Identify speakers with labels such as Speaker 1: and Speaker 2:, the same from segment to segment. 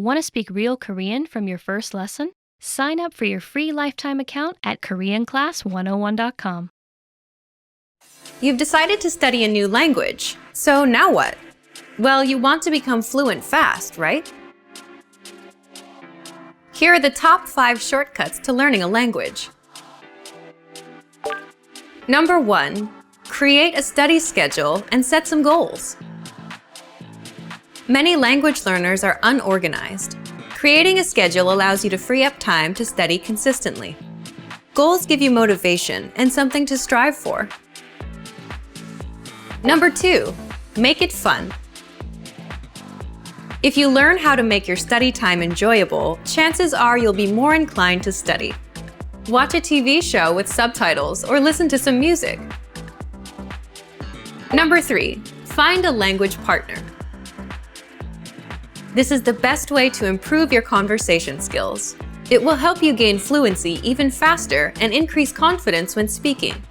Speaker 1: Want to speak real Korean from your first lesson? Sign up for your free lifetime account at KoreanClass101.com.
Speaker 2: You've decided to study a new language, so now what? Well, you want to become fluent fast, right? Here are the top 5 shortcuts to learning a language. Number 1. Create a study schedule and set some goals. Many language learners are unorganized. Creating a schedule allows you to free up time to study consistently. Goals give you motivation and something to strive for. Number 2. Make it fun. If you learn how to make your study time enjoyable, chances are you'll be more inclined to study. Watch a TV show with subtitles or listen to some music. Number 3. Find a language partner. This is the best way to improve your conversation skills. It will help you gain fluency even faster and increase confidence when speaking.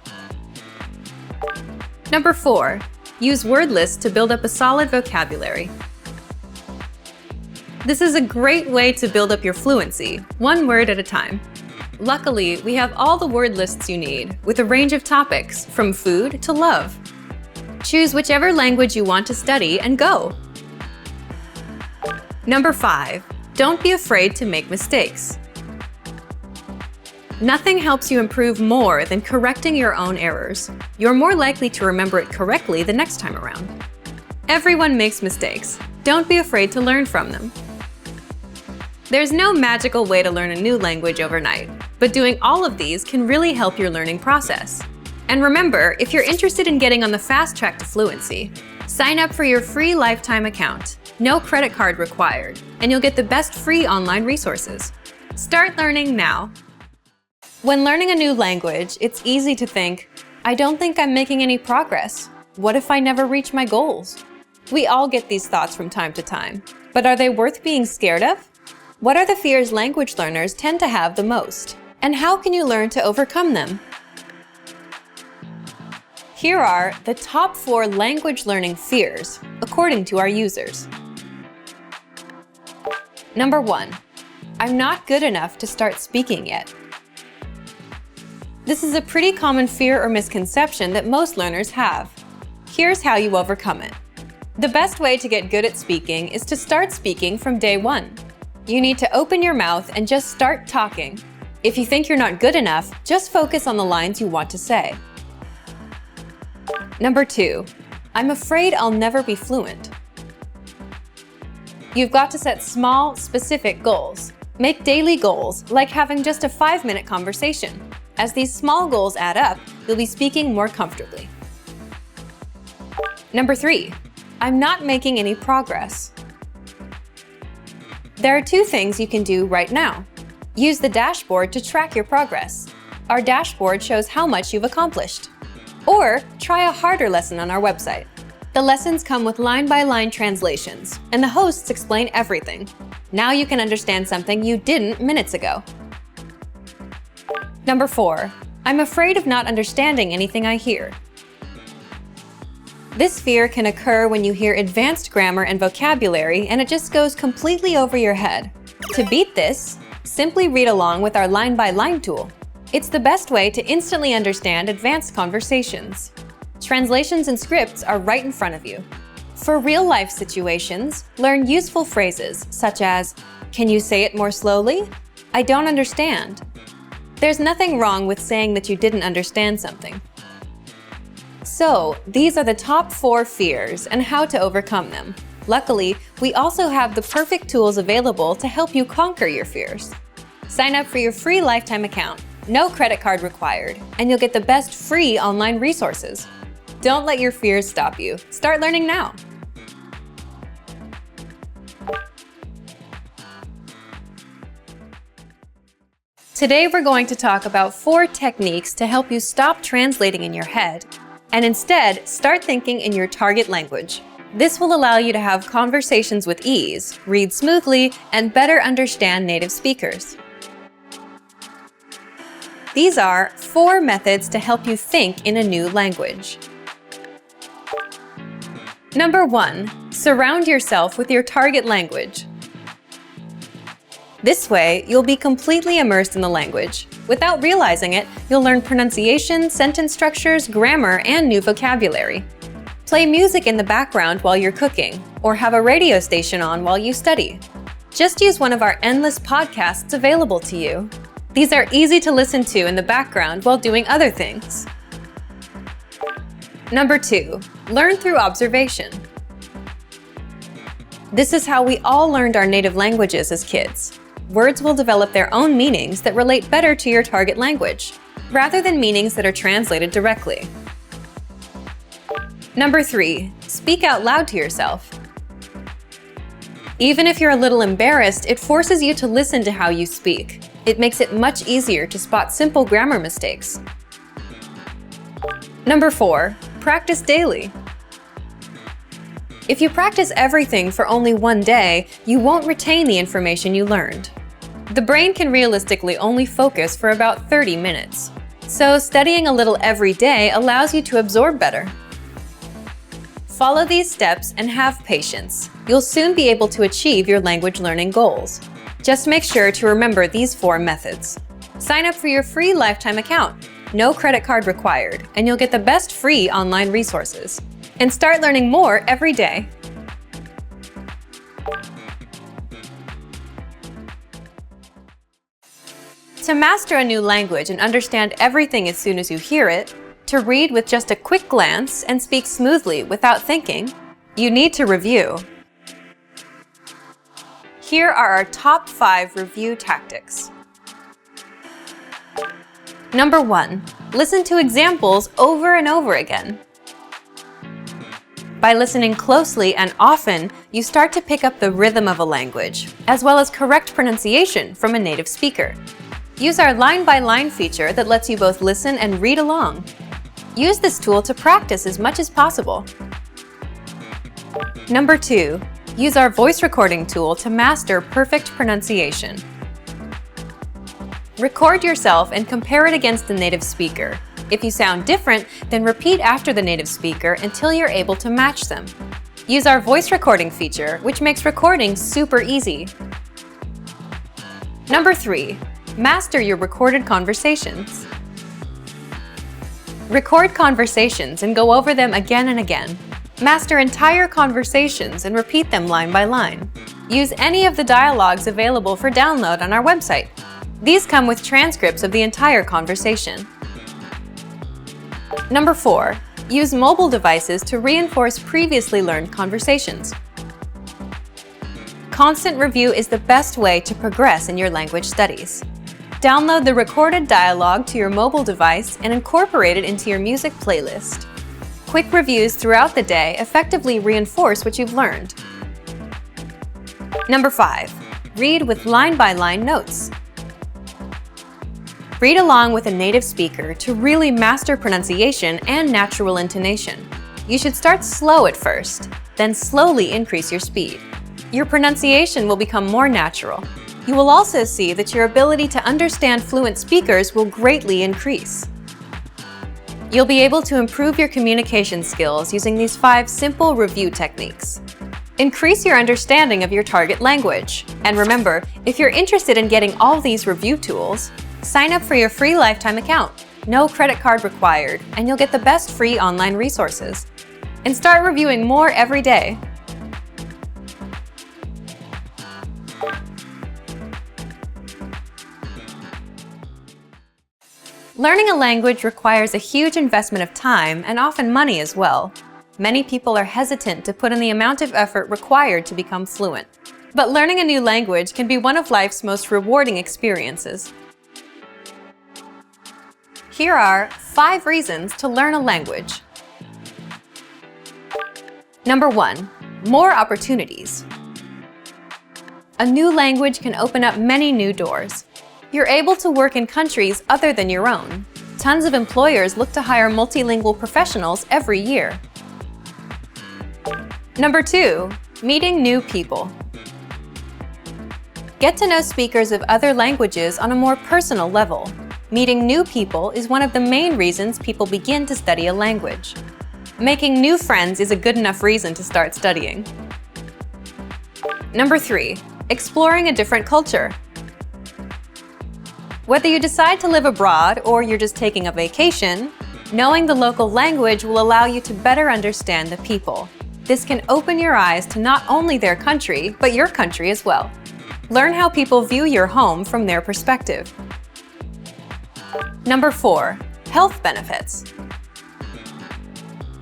Speaker 2: Number 4. Use word lists to build up a solid vocabulary. This is a great way to build up your fluency, one word at a time. Luckily, we have all the word lists you need, with a range of topics, from food to love. Choose whichever language you want to study and go. Number 5. Don't be afraid to make mistakes. Nothing helps you improve more than correcting your own errors. You're more likely to remember it correctly the next time around. Everyone makes mistakes. Don't be afraid to learn from them. There's no magical way to learn a new language overnight, but doing all of these can really help your learning process. And remember, if you're interested in getting on the fast track to fluency, sign up for your free lifetime account. No credit card required, and you'll get the best free online resources. Start learning now. When learning a new language, it's easy to think, I don't think I'm making any progress. What if I never reach my goals? We all get these thoughts from time to time, but are they worth being scared of? What are the fears language learners tend to have the most? And how can you learn to overcome them? Here are the top 4 language learning fears, according to our users. Number 1. I'm not good enough to start speaking yet. This is a pretty common fear or misconception that most learners have. Here's how you overcome it. The best way to get good at speaking is to start speaking from day 1. You need to open your mouth and just start talking. If you think you're not good enough, just focus on the lines you want to say. Number 2. I'm afraid I'll never be fluent. You've got to set small, specific goals. Make daily goals, like having just a 5-minute conversation. As these small goals add up, you'll be speaking more comfortably. Number 3. I'm not making any progress. There are 2 things you can do right now. Use the dashboard to track your progress. Our dashboard shows how much you've accomplished. Or try a harder lesson on our website. The lessons come with line-by-line translations, and the hosts explain everything. Now you can understand something you didn't minutes ago. Number 4. I'm afraid of not understanding anything I hear. This fear can occur when you hear advanced grammar and vocabulary and it just goes completely over your head. To beat this, simply read along with our line-by-line tool. It's the best way to instantly understand advanced conversations. Translations and scripts are right in front of you. For real-life situations, learn useful phrases such as, "Can you say it more slowly? I don't understand." There's nothing wrong with saying that you didn't understand something. So, these are the top 4 fears and how to overcome them. Luckily, we also have the perfect tools available to help you conquer your fears. Sign up for your free lifetime account, no credit card required, and you'll get the best free online resources. Don't let your fears stop you. Start learning now. Today we're going to talk about 4 techniques to help you stop translating in your head and instead start thinking in your target language. This will allow you to have conversations with ease, read smoothly, and better understand native speakers. These are 4 methods to help you think in a new language. Number 1. Surround yourself with your target language. This way, you'll be completely immersed in the language. Without realizing it, you'll learn pronunciation, sentence structures, grammar, and new vocabulary. Play music in the background while you're cooking, or have a radio station on while you study. Just use one of our endless podcasts available to you. These are easy to listen to in the background while doing other things. Number 2, learn through observation. This is how we all learned our native languages as kids. Words will develop their own meanings that relate better to your target language, rather than meanings that are translated directly. Number 3, speak out loud to yourself. Even if you're a little embarrassed, it forces you to listen to how you speak. It makes it much easier to spot simple grammar mistakes. Number 4, practice daily. If you practice everything for only one day, you won't retain the information you learned. The brain can realistically only focus for about 30 minutes. So studying a little every day allows you to absorb better. Follow these steps and have patience. You'll soon be able to achieve your language learning goals. Just make sure to remember these 4 methods. Sign up for your free lifetime account. No credit card required, and you'll get the best free online resources. And start learning more every day. To master a new language and understand everything as soon as you hear it, to read with just a quick glance and speak smoothly without thinking, you need to review. Here are our top 5 review tactics. Number 1, listen to examples over and over again. By listening closely and often, you start to pick up the rhythm of a language, as well as correct pronunciation from a native speaker. Use our line-by-line feature that lets you both listen and read along. Use this tool to practice as much as possible. Number 2, use our voice recording tool to master perfect pronunciation. Record yourself and compare it against the native speaker. If you sound different, then repeat after the native speaker until you're able to match them. Use our voice recording feature, which makes recording super easy. Number 3, master your recorded conversations. Record conversations and go over them again and again. Master entire conversations and repeat them line by line. Use any of the dialogues available for download on our website. These come with transcripts of the entire conversation. Number 4, use mobile devices to reinforce previously learned conversations. Constant review is the best way to progress in your language studies. Download the recorded dialogue to your mobile device and incorporate it into your music playlist. Quick reviews throughout the day effectively reinforce what you've learned. Number 5, read with line-by-line notes. Read along with a native speaker to really master pronunciation and natural intonation. You should start slow at first, then slowly increase your speed. Your pronunciation will become more natural. You will also see that your ability to understand fluent speakers will greatly increase. You'll be able to improve your communication skills using these 5 simple review techniques. Increase your understanding of your target language. And remember, if you're interested in getting all these review tools, sign up for your free lifetime account. No credit card required, and you'll get the best free online resources. And start reviewing more every day. Learning a language requires a huge investment of time and often money as well. Many people are hesitant to put in the amount of effort required to become fluent. But learning a new language can be one of life's most rewarding experiences. Here are 5 reasons to learn a language. Number 1, more opportunities. A new language can open up many new doors. You're able to work in countries other than your own. Tons of employers look to hire multilingual professionals every year. Number 2, meeting new people. Get to know speakers of other languages on a more personal level. Meeting new people is one of the main reasons people begin to study a language. Making new friends is a good enough reason to start studying. Number 3, exploring a different culture. Whether you decide to live abroad or you're just taking a vacation, knowing the local language will allow you to better understand the people. This can open your eyes to not only their country, but your country as well. Learn how people view your home from their perspective. Number 4. Health benefits.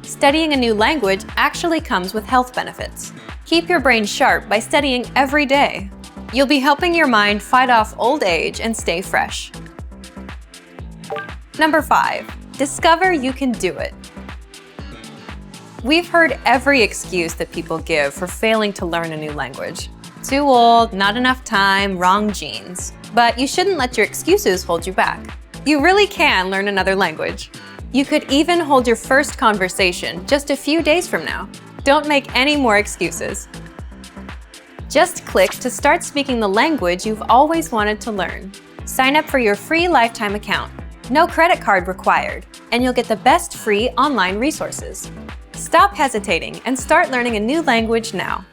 Speaker 2: Studying a new language actually comes with health benefits. Keep your brain sharp by studying every day. You'll be helping your mind fight off old age and stay fresh. Number 5. Discover you can do it. We've heard every excuse that people give for failing to learn a new language. Too old, not enough time, wrong genes. But you shouldn't let your excuses hold you back. You really can learn another language. You could even hold your first conversation just a few days from now. Don't make any more excuses. Just click to start speaking the language you've always wanted to learn. Sign up for your free lifetime account. No credit card required, and you'll get the best free online resources. Stop hesitating and start learning a new language now.